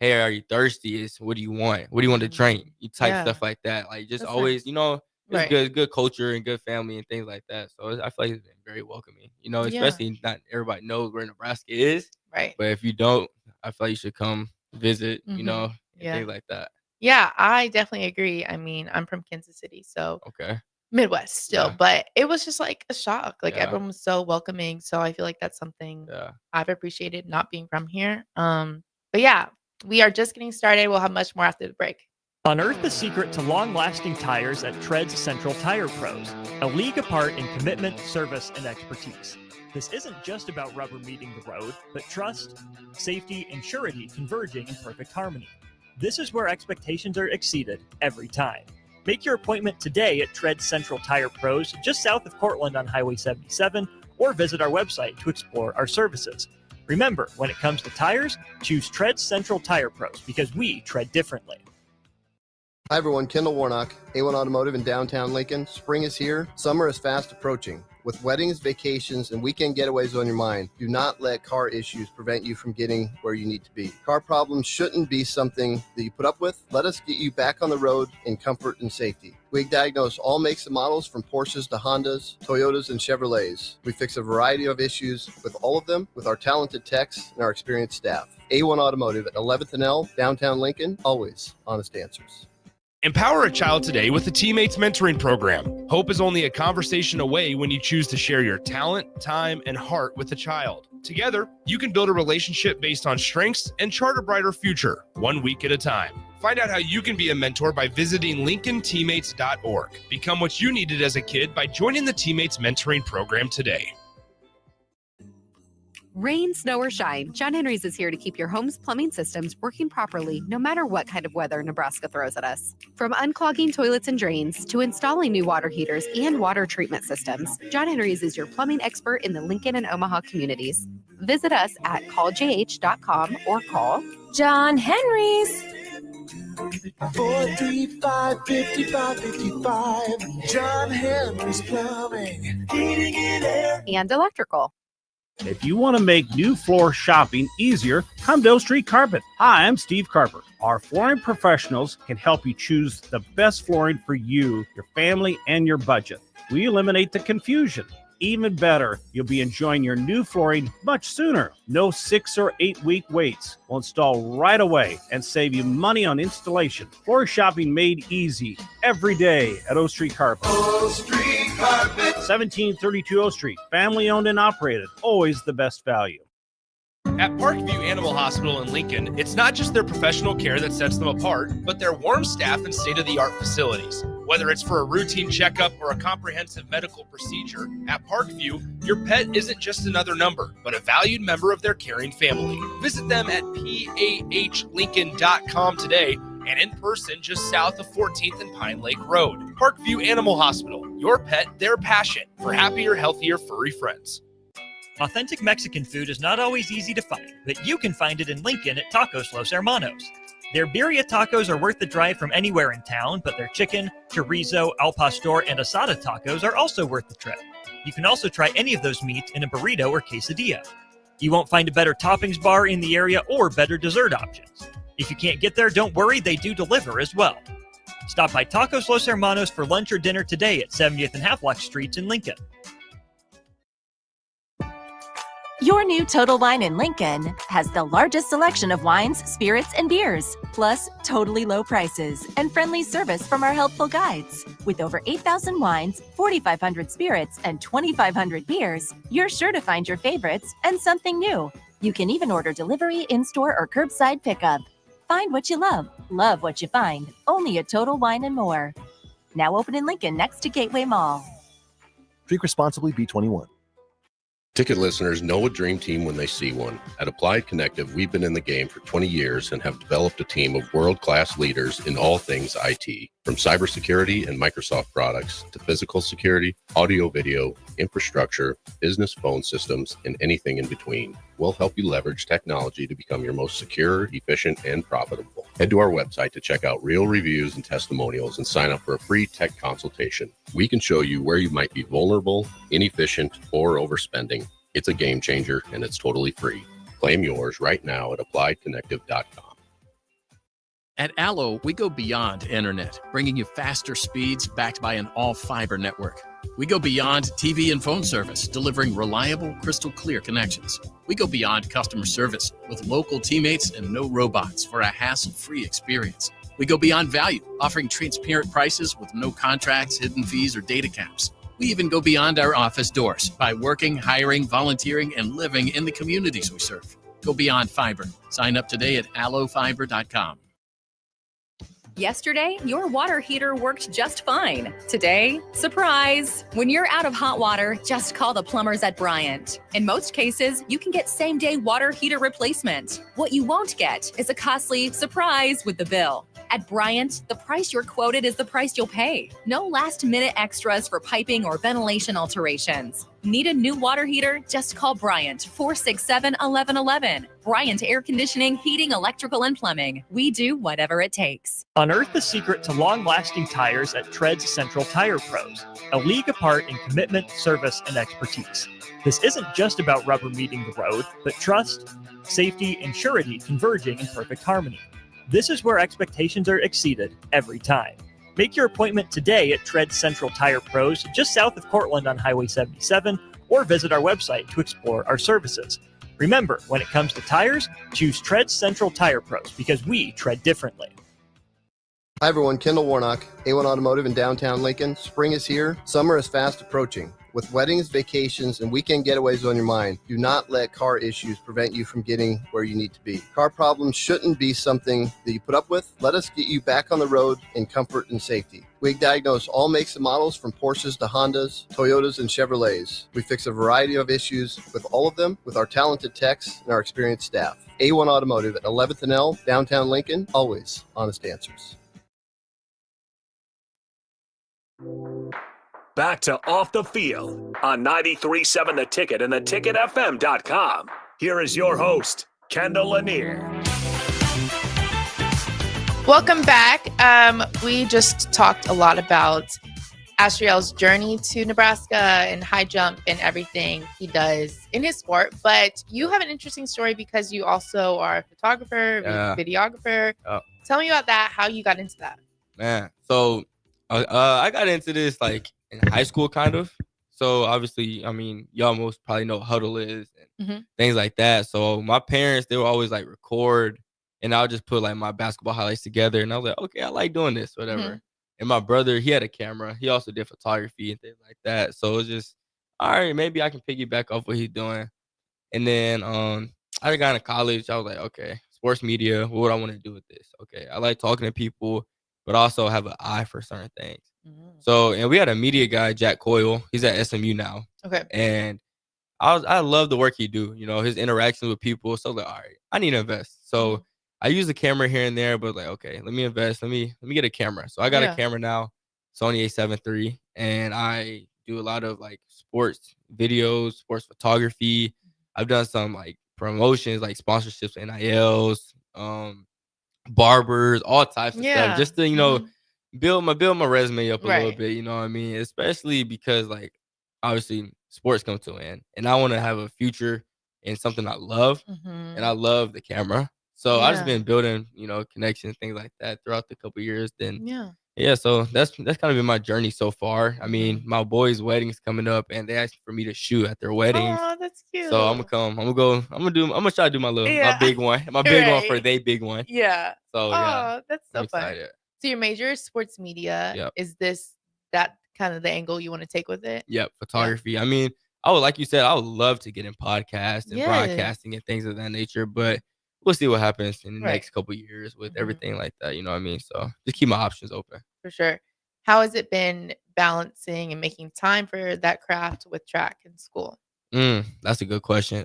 hey, are you thirsty? It's, what do you want? What do you want to drink? You type stuff like that. Like, just always, you know, it's good culture and good family and things like that. So I feel like it's been very welcoming, you know, especially not everybody knows where Nebraska is. Right. But if you don't, I feel like you should come visit, you know, and things like that. Yeah, I definitely agree. I mean, I'm from Kansas City, so Midwest still, but it was just like a shock. Like, everyone was so welcoming. So I feel like that's something I've appreciated not being from here. But yeah, we are just getting started. We'll have much more after the break. Unearth the secret to long-lasting tires at Tread's Central Tire Pros, a league apart in commitment, service, and expertise. This isn't just about rubber meeting the road, but trust, safety, and surety converging in perfect harmony. This is where expectations are exceeded every time. Make your appointment today at Tread Central Tire Pros, just south of Cortland on Highway 77, or visit our website to explore our services. Remember, when it comes to tires, choose Tread Central Tire Pros because we tread differently. Hi everyone, Kendall Warnock, A1 Automotive in downtown Lincoln. Spring is here, summer is fast approaching. With weddings, vacations, and weekend getaways on your mind, do not let car issues prevent you from getting where you need to be. Car problems shouldn't be something that you put up with. Let us get you back on the road in comfort and safety. We diagnose all makes and models from Porsches to Hondas, Toyotas, and Chevrolets. We fix a variety of issues with all of them with our talented techs and our experienced staff. A1 Automotive at 11th and L, downtown Lincoln, always honest answers. Empower a child today with the Teammates Mentoring Program. Hope is only a conversation away when you choose to share your talent, time, and heart with the child. Together, you can build a relationship based on strengths and chart a brighter future, 1 week at a time. Find out how you can be a mentor by visiting LincolnTeammates.org. Become what you needed as a kid by joining the Teammates Mentoring Program today. Rain, snow, or shine, John Henry's is here to keep your home's plumbing systems working properly no matter what kind of weather Nebraska throws at us. From unclogging toilets and drains to installing new water heaters and water treatment systems, John Henry's is your plumbing expert in the Lincoln and Omaha communities. Visit us at calljh.com or call John Henry's. 435-5555. John Henry's Plumbing, Heating and Air, and Electrical. If you want to make new floor shopping easier, come to O Street Carpet. Hi, I'm Steve Carper. Our flooring professionals can help you choose the best flooring for you, your family, and your budget. We eliminate the confusion. Even better, you'll be enjoying your new flooring much sooner. No 6 or 8 week waits. We'll install right away and save you money on installation. Floor shopping made easy every day at O Street Carpet. O Street Carpet. 1732 O Street. Family owned and operated. Always the best value. At Parkview Animal Hospital in Lincoln, it's not just their professional care that sets them apart, but their warm staff and state-of-the-art facilities. Whether it's for a routine checkup or a comprehensive medical procedure, at Parkview, your pet isn't just another number, but a valued member of their caring family. Visit them at pahlincoln.com today and in person just south of 14th and Pine Lake Road. Parkview Animal Hospital, your pet, their passion for happier, healthier, furry friends. Authentic Mexican food is not always easy to find, but you can find it in Lincoln at Tacos Los Hermanos. Their birria tacos are worth the drive from anywhere in town, but their chicken, chorizo, al pastor, and asada tacos are also worth the trip. You can also try any of those meats in a burrito or quesadilla. You won't find a better toppings bar in the area or better dessert options. If you can't get there, don't worry, they do deliver as well. Stop by Tacos Los Hermanos for lunch or dinner today at 70th and Havelock Streets in Lincoln. Your new Total Wine in Lincoln has the largest selection of wines, spirits, and beers, plus totally low prices and friendly service from our helpful guides. With over 8,000 wines, 4,500 spirits, and 2,500 beers, you're sure to find your favorites and something new. You can even order delivery, in-store, or curbside pickup. Find what you love what you find, only at Total Wine and More. Now open in Lincoln next to Gateway Mall. Drink responsibly, B21. Ticket listeners know a dream team when they see one. At Applied Connective, we've been in the game for 20 years and have developed a team of world-class leaders in all things IT, from cybersecurity and Microsoft products to physical security, audio-video, infrastructure, business phone systems, and anything in between. We'll help you leverage technology to become your most secure, efficient, and profitable. Head to our website to check out real reviews and testimonials and sign up for a free tech consultation. We can show you where you might be vulnerable, inefficient, or overspending. It's a game changer, and it's totally free. Claim yours right now at appliedconnective.com. At Allo, we go beyond internet, bringing you faster speeds backed by an all-fiber network. We go beyond TV and phone service, delivering reliable, crystal clear connections. We go beyond customer service with local teammates and no robots for a hassle-free experience. We go beyond value, offering transparent prices with no contracts, hidden fees, or data caps. We even go beyond our office doors by working, hiring, volunteering, and living in the communities we serve. Go beyond fiber. Sign up today at allofiber.com. Yesterday, your water heater worked just fine. Today, surprise! When you're out of hot water, just call the plumbers at Bryant. In most cases, you can get same-day water heater replacement. What you won't get is a costly surprise with the bill. At Bryant, the price you're quoted is the price you'll pay. No last-minute extras for piping or ventilation alterations. Need a new water heater? Just call Bryant, 467-1111. Bryant Air Conditioning, Heating, Electrical, and Plumbing. We do whatever it takes. Unearth the secret to long-lasting tires at Tread's Central Tire Pros, a league apart in commitment, service, and expertise. This isn't just about rubber meeting the road, but trust, safety, and surety converging in perfect harmony. This is where expectations are exceeded every time. Make your appointment today at Tread Central Tire Pros, just south of Cortland on Highway 77, or visit our website to explore our services. Remember, when it comes to tires, choose Tread Central Tire Pros because we tread differently. Hi everyone, Kendall Warnock, A1 Automotive in downtown Lincoln. Spring is here, summer is fast approaching. With weddings, vacations, and weekend getaways on your mind, do not let car issues prevent you from getting where you need to be. Car problems shouldn't be something that you put up with. Let us get you back on the road in comfort and safety. We diagnose all makes and models from Porsches to Hondas, Toyotas, and Chevrolets. We fix a variety of issues with all of them with our talented techs and our experienced staff. A1 Automotive at 11th and L, downtown Lincoln, always honest answers. Back to Off the Field on 93.7 The Ticket and theticketfm.com. Here is your host, Kendall Lanier. Welcome back. We just talked a lot about Asriel's journey to Nebraska and high jump and everything he does in his sport. But you have an interesting story because you also are a photographer, videographer. Tell me about that, how you got into that. Man, so I got into this like in high school, kind of. So obviously, I mean, y'all most probably know what Huddle is and things like that. So my parents, they would always like record, and I'll just put like my basketball highlights together. And I was like, okay, I like doing this, whatever. And my brother, he had a camera. He also did photography and things like that. So it was just, all right, maybe I can piggyback off what he's doing. And then I got into college. I was like, okay, sports media. What would I want to do with this? Okay, I like talking to people, but also have an eye for certain things. So, and we had a media guy, Jack Coyle. He's at SMU now. Okay. And I love the work he do, you know, his interactions with people. So I was like, all right, I need to invest. So I use the camera here and there, but like, okay, let me invest. Let me get a camera. So I got a camera now, Sony A7 III, and I do a lot of like sports videos, sports photography. I've done some like promotions, like sponsorships, NILs, barbers, all types of stuff, just to, you know, build my resume up a little bit, you know what I mean? Especially because like obviously sports come to an end, and I want to have a future in something I love, and I love the camera. So I just been building, you know, connections, things like that throughout the couple years. Then Yeah, so that's kind of been my journey so far. I mean, my boys' wedding's coming up, and they asked for me to shoot at their weddings. Oh, that's cute. So I'm gonna try to do my big one, for they big one. Yeah. So yeah, Oh, that's so I'm fun. excited. So your major is sports media. Yep. Is that kind of the angle you want to take with it? Yep, photography. I mean, like you said, I would love to get in podcasts and Yes. broadcasting and things of that nature, but we'll see what happens in the Right. next couple years with everything like that. You know what I mean? So just keep my options open. For sure. How has it been balancing and making time for that craft with track and school? That's a good question.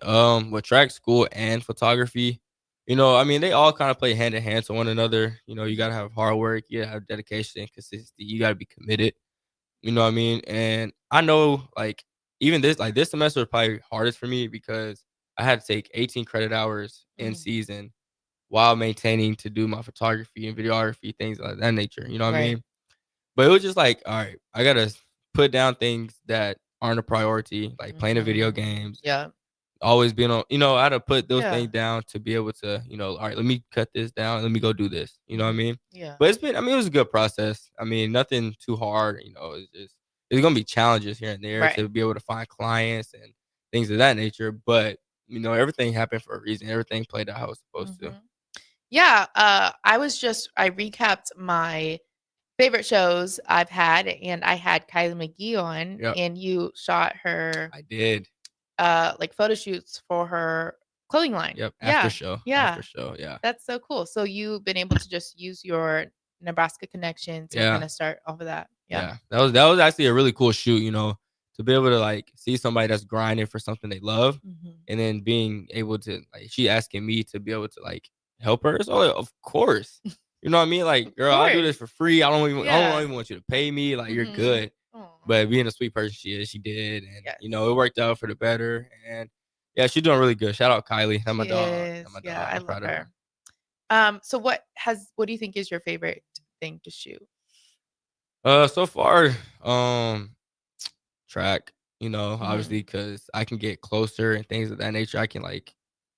With track, school, and photography, I mean, they all kind of play hand in hand to one another. You gotta have hard work, you gotta have dedication, consistency, you gotta be committed. You know what I mean? And I know, like, even this semester was probably hardest for me because I had to take 18 credit hours in season while maintaining to do my photography and videography, things like that nature. You know what I Right. mean? But it was just like, all right, I gotta put down things that aren't a priority, like playing the video games. Yeah. Always being on, I had to put those Yeah. things down to be able to, all right, let me cut this down. Let me go do this. You know what I mean? Yeah. But it was a good process. I mean, nothing too hard. There's going to be challenges here and there Right. to be able to find clients and things of that nature. But, everything happened for a reason. Everything played out how it was supposed to. Yeah. I recapped my favorite shows I've had, and I had Kylie McGee on, Yep. and you shot her I did. like photo shoots for her clothing line. Yep. Yeah. After show. Yeah. After show. Yeah. That's so cool. So you've been able to just use your Nebraska connections and Yeah. kind of start off of that. Yeah. Yeah. That was actually a really cool shoot, to be able to like see somebody that's grinding for something they love and then being able to like she asking me to be able to like help her. So of course. You know what I mean? Like, girl, I'll do this for free. I don't even want you to pay me. Like, you're good. But being a sweet person she did. And it worked out for the better. And yeah, she's doing really good. Shout out Kylie. That's my dog. Yeah, I I'm proud love of her. So what do you think is your favorite thing to shoot? So far, track, obviously, because I can get closer and things of that nature. I can like,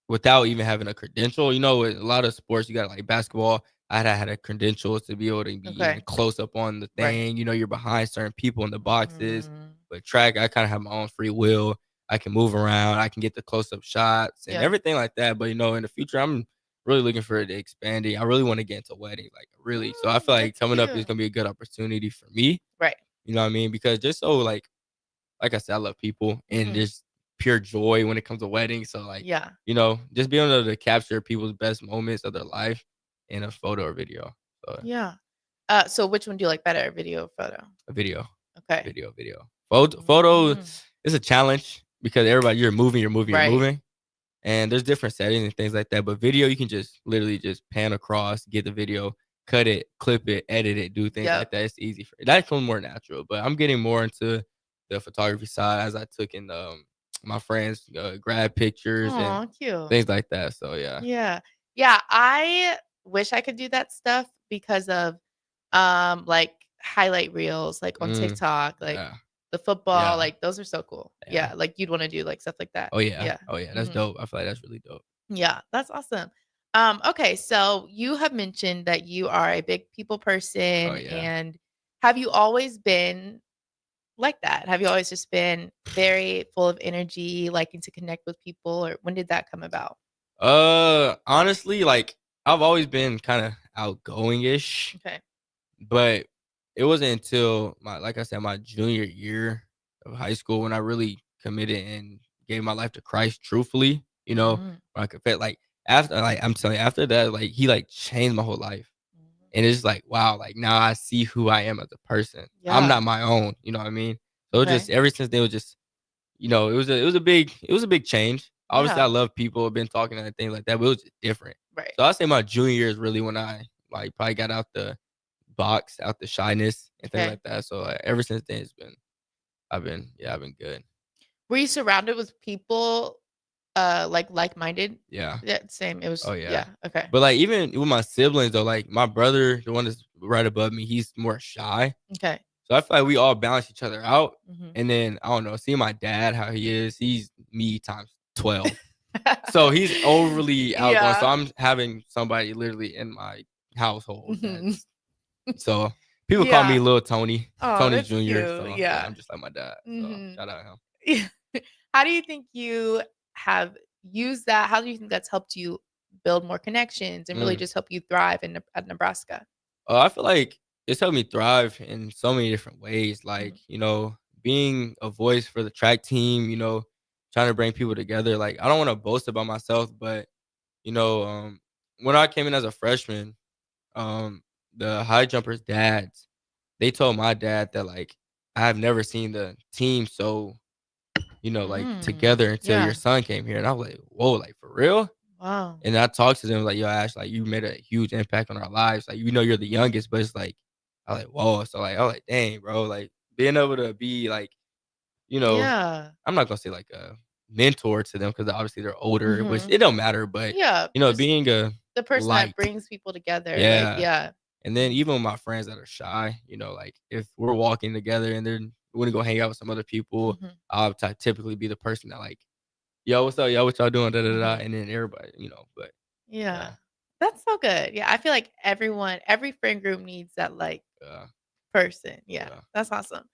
without even having a credential, with a lot of sports, you got like basketball. I had a credential to be able to be even close up on the thing. You're behind certain people in the boxes. But track, I kind of have my own free will. I can move around. I can get the close up shots and everything like that. But in the future, I'm really looking for it to expanding. I really want to get into wedding, like really. So I feel like coming up is gonna be a good opportunity for me. Right. You know what I mean? Because just so like I said, I love people and just pure joy when it comes to weddings. So like, just being able to capture people's best moments of their life in a photo or video. So Yeah. So which one do you like better, video or photo? a video. Okay. Video. Photo is a challenge because you're moving. And there's different settings and things like that. But video, you can just literally just pan across, get the video, cut it, clip it, edit it, do things like that. It's easy that comes more natural. But I'm getting more into the photography side as I took in my friends grab pictures and cute. things like that. So yeah. Yeah. I wish I could do that stuff because of like highlight reels, like on TikTok, like the football, like those are so cool. Yeah. Like you'd want to do like stuff like that. Oh yeah. Yeah. Oh yeah. That's dope. I feel like that's really dope. Yeah, that's awesome. Okay, so you have mentioned that you are a big people person, and have you always been like that? Have you always just been very full of energy, liking to connect with people, or when did that come about? Honestly, like I've always been kind of outgoing-ish. Okay. But it wasn't until my junior year of high school when I really committed and gave my life to Christ truthfully, when I confess, like after I'm telling you, after that, like he like changed my whole life. And it's like, wow, like now I see who I am as a person. I'm not my own, you know what I mean? So it just ever since then it was just, it was a big change. Obviously I love people, I've been talking and things like that, but it was just different. Right. So I say my junior year is really when I like probably got out the box, out the shyness and things like that. So like, ever since then I've been good. Were you surrounded with people like-minded? Yeah. Yeah, same. It was okay. But like even with my siblings though, like my brother, the one that's right above me, he's more shy. Okay. So I feel like we all balance each other out. And then I don't know, seeing my dad how he is, he's me times 12. So he's overly outgoing. So I'm having somebody literally in my household. So People call me Little Tony, Oh, Tony that's Jr. cute. So Yeah. I'm just like my dad. So Mhm. shout out him. How do you think you have used that? How do you think that's helped you build more connections and really Mm. just help you thrive at Nebraska? I feel like it's helped me thrive in so many different ways. Like, being a voice for the track team, trying to bring people together. Like, I don't want to boast about myself, but, when I came in as a freshman, the high jumpers' dads, they told my dad that, like, I've never seen the team so, like together until your Yeah. son came here. And I was like, whoa, like for real? Wow. And I talked to them like, yo, Ash, like you made a huge impact on our lives. Like, you're the youngest, but it's like, I was like, whoa. So like, I was like, dang, bro, like being able to be like, Yeah. I'm not gonna say like a mentor to them because obviously they're older, which Mhm. it don't matter. But Yeah, just being a the person that light, brings people together, like, yeah. yeah. And then even with my friends that are shy, like if we're walking together and then we want to go hang out with some other people, Mhm. I'll typically be the person that like, yo, what's up, yo, what y'all doing, da da da, Mhm. and then everybody, but Yeah. yeah. That's so good. Yeah, I feel like every friend group needs that, like, Yeah. person. Yeah, Yeah. that's awesome.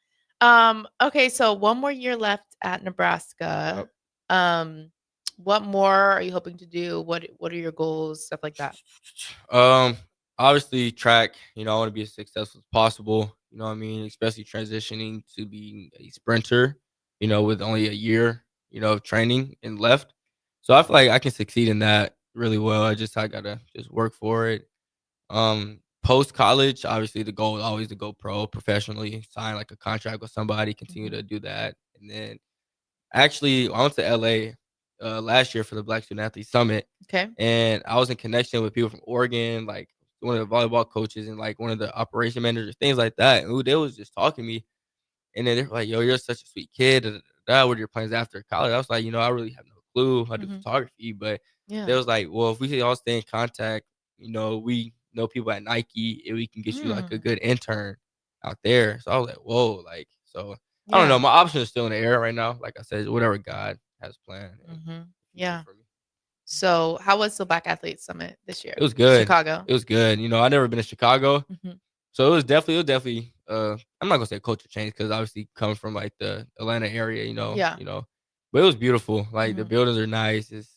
Okay, so one more year left at Nebraska. Yep. What more are you hoping to do? What are your goals? Stuff like that. Obviously track, I want to be as successful as possible, you know what I mean, especially transitioning to being a sprinter, with only a year, of training and left. So I feel like I can succeed in that really well. I gotta just work for it. Post college, obviously the goal is always to go pro professionally, sign like a contract with somebody, continue to do that. And then actually I went to LA last year for the Black Student Athlete Summit. Okay. And I was in connection with people from Oregon, like one of the volleyball coaches and like one of the operation managers, things like that. And they was just talking to me. And then they're like, yo, you're such a sweet kid. What are your plans after college? I was like, I really have no clue. I do photography. But they Yeah. was like, well, if we could all stay in contact, we know people at Nike, and we can get you like a good intern out there. So I was like, whoa, like, so I don't know. Yeah. My options are still in the air right now. Like I said, whatever God has planned. Yeah. So, how was the Black Athlete Summit this year? It was good. Chicago. It was good. I never been to Chicago. Mhm. So it was definitely I'm not gonna say culture change because obviously coming from like the Atlanta area, Yeah. but it was beautiful. Like the Mhm. buildings are nice. It's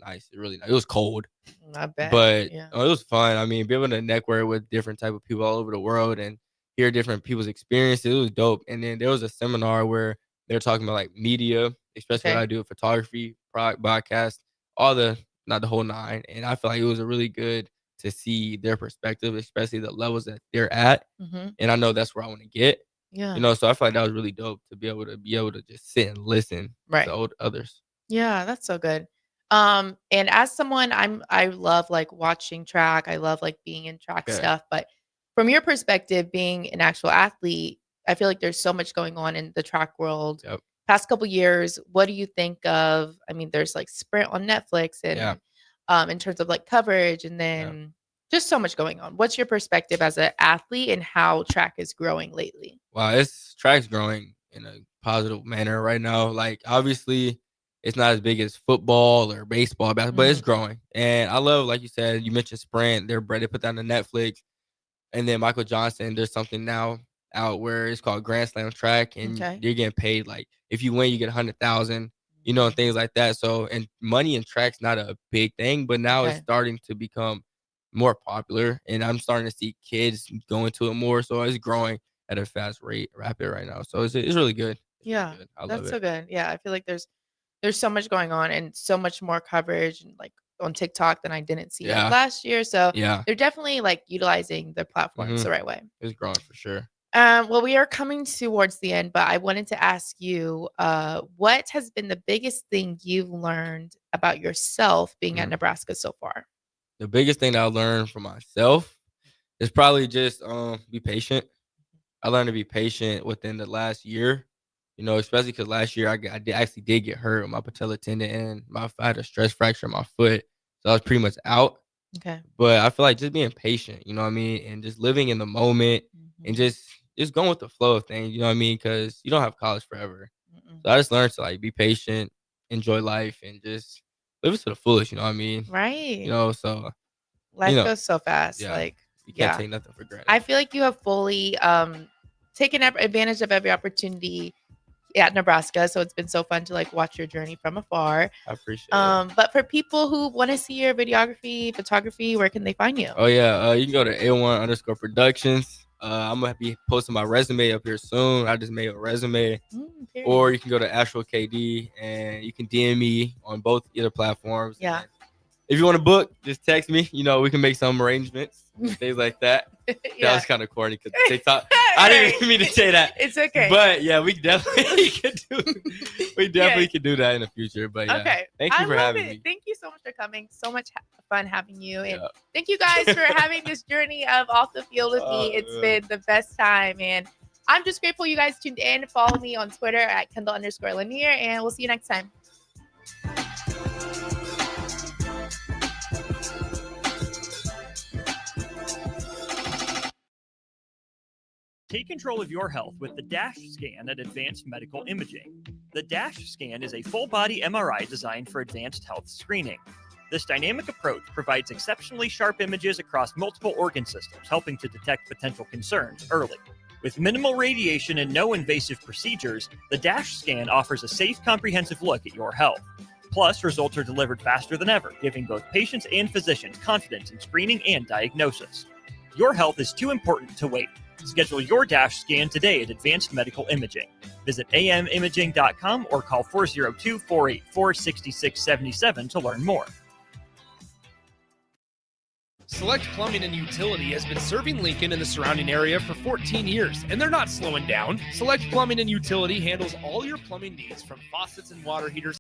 nice. It really nice. It was cold, I bet. but Yeah. it was fun. I mean, being able to network with different type of people all over the world and hear different people's experiences, it was dope. And then there was a seminar where they were talking about like media, especially what Okay. I do with photography, broadcast, all the not the whole nine. And I feel like it was a really good to see their perspective, especially the levels that they're at. Mhm. And I know that's where I want to get. Yeah. So I feel like that was really dope to be able to just sit and listen Right. to others. Yeah, that's so good. And as someone I love like watching track. I love like being in track Okay. stuff, but from your perspective being an actual athlete, I feel like there's so much going on in the track world. Yep. Past couple years, what do you think of? I mean, there's like Sprint on Netflix and Yeah. in terms of like coverage and then just so much going on. What's your perspective as an athlete and how track is growing lately? Wow, track's growing in a positive manner right now. Like obviously, it's not as big as football or baseball, basketball, but it's growing. And I love, like you said, you mentioned Sprint. They put that on Netflix, and then Michael Johnson. There's something now out where it's called Grand Slam Track, and Okay. you're getting paid like if you win, you get 100,000. And things like that. So, and money in track's not a big thing, but now it's Okay. starting to become more popular, and I'm starting to see kids go into it more. So it's growing at a rapid right now. So it's really good. It's really Yeah, good. I love that's so it. good. Yeah, I feel like there's so much going on and so much more coverage and like on TikTok than I didn't see like Yeah. last year. So Yeah. they're definitely like utilizing their platforms Mhm. the right way. It's growing for sure. Well, we are coming towards the end, but I wanted to ask you, what has been the biggest thing you've learned about yourself being at Nebraska so far? The biggest thing that I learned from myself is probably just be patient. I learned to be patient within the last year, especially because last year actually did get hurt with my patella tendon and I had a stress fracture in my foot. So I was pretty much out. Okay. But I feel like just being patient, you know what I mean? And just living in the moment and just going with the flow of things, you know what I mean? Because you don't have college forever. So I just learned to like be patient, enjoy life, and just live it to the fullest, you know what I mean? Right. So Life goes so fast. yeah. Like You can't take nothing for granted. I feel like you have fully taken advantage of every opportunity at Nebraska. So it's been so fun to like watch your journey from afar. I appreciate it. But for people who want to see your videography, photography, where can they find you? Oh yeah, you can go to A1_Productions. I'm gonna be posting my resume up here soon. I just made a resume. Or you can go to Astro KD and you can DM me on either platforms. Yeah. And if you want to book, just text me. You know, we can make some arrangements, things like that. That was kind of corny because TikTok. I didn't mean to say that. It's okay. But yeah, we definitely could do that in the future. But yeah, okay. Thank you for having me. Thank you so much for coming. So much fun having you. And thank you guys for having this journey of off the field with me. It's been the best time. And I'm just grateful you guys tuned in. Follow me on Twitter at Kendall_Lanier. And we'll see you next time. Take control of your health with the DASH scan at Advanced Medical Imaging. The DASH scan is a full-body MRI designed for advanced health screening. This dynamic approach provides exceptionally sharp images across multiple organ systems, helping to detect potential concerns early. With minimal radiation and no invasive procedures, the DASH scan offers a safe, comprehensive look at your health. Plus, results are delivered faster than ever, giving both patients and physicians confidence in screening and diagnosis. Your health is too important to wait. Schedule your DASH scan today at Advanced Medical Imaging. Visit amimaging.com or call 402-484-6677 to learn more. Select Plumbing and Utility has been serving Lincoln and the surrounding area for 14 years, and they're not slowing down. Select Plumbing and Utility handles all your plumbing needs, from faucets and water heaters